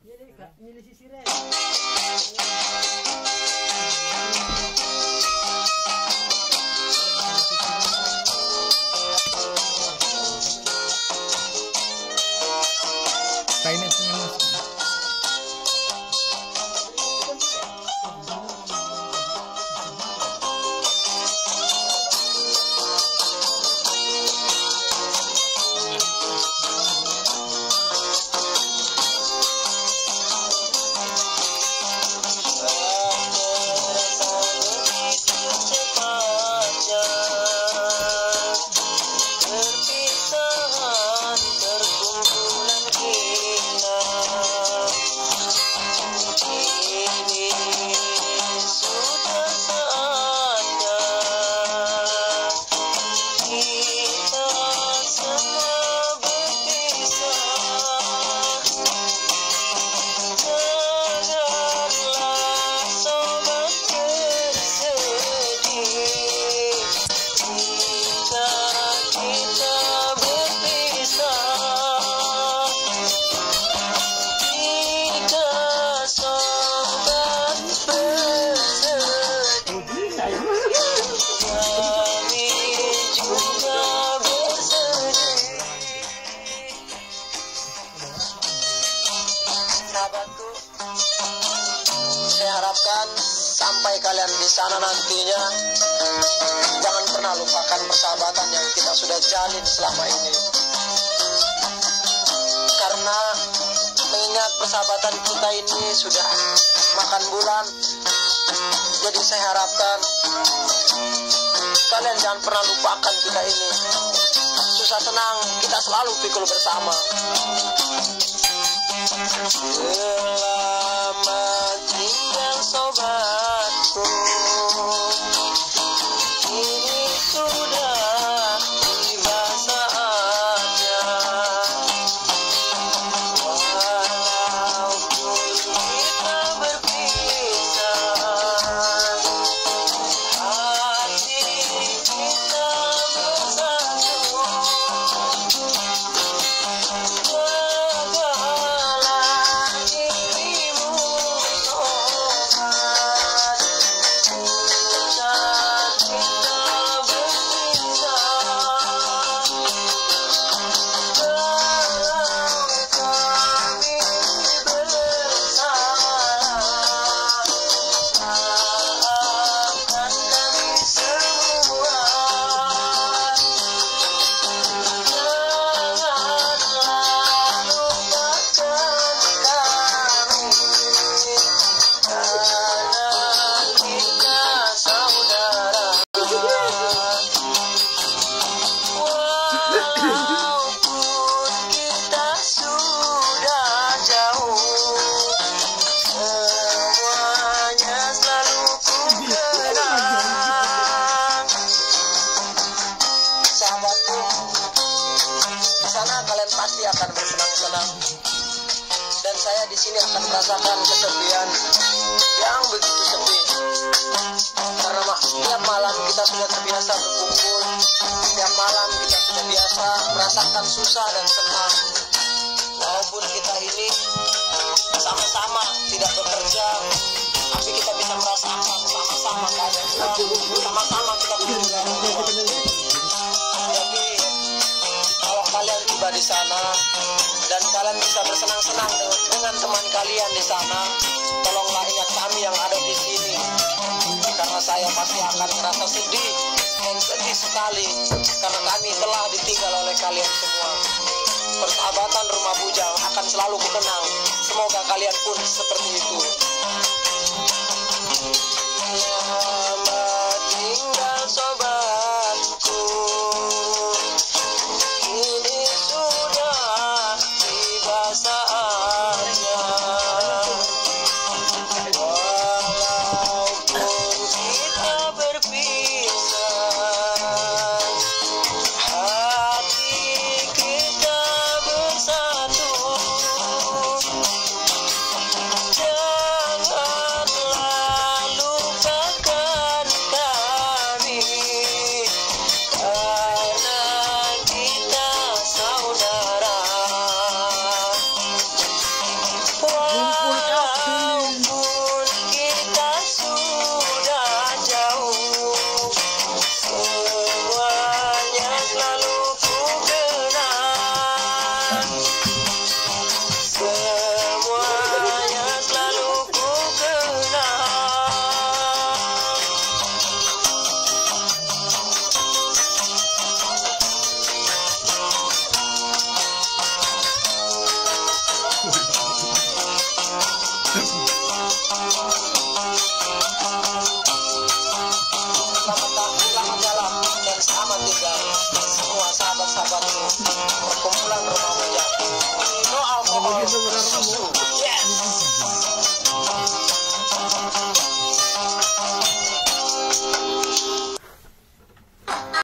Milih sisirnya. Kainnya seneng. Sahabatku, saya harapkan sampai kalian di sana nantinya, jangan pernah lupakan persahabatan yang kita sudah jalin selama ini. Karena mengingat persahabatan kita ini sudah makan bulan, jadi saya harapkan kalian jangan pernah lupakan kita ini. Susah senang kita selalu pikul bersama. Selamat tinggal sobatku, ini sudah tiba saatnya. Walaupun kita berpisah, hati kita bersatu. Kalian pasti akan bersenang-senang, dan saya di sini akan merasakan kesepian yang begitu sepi. Karena tiap malam kita sudah terbiasa berkumpul, tiap malam kita sudah biasa merasakan susah dan senang. Walaupun kita ini sama-sama tidak bekerja, tapi kita bisa merasakan sama-sama keadaan sama-sama kita bisa berkumpul. Jadi kalau kalian tiba di sana dan kalian bisa bersenang-senang dengan teman kalian di sana, tolonglah ingat kami yang ada di sini, karena saya pasti akan merasa sedih dan sedih sekali karena kami telah ditinggal oleh kalian semua. Persahabatan Rumah Bujang akan selalu kukenang. Semoga kalian pun seperti itu. Selamat tinggal sobatku, ini sudah tiba saatnya. Walaupun kita berpisah, hati kita bersatu. Janganlah lupakan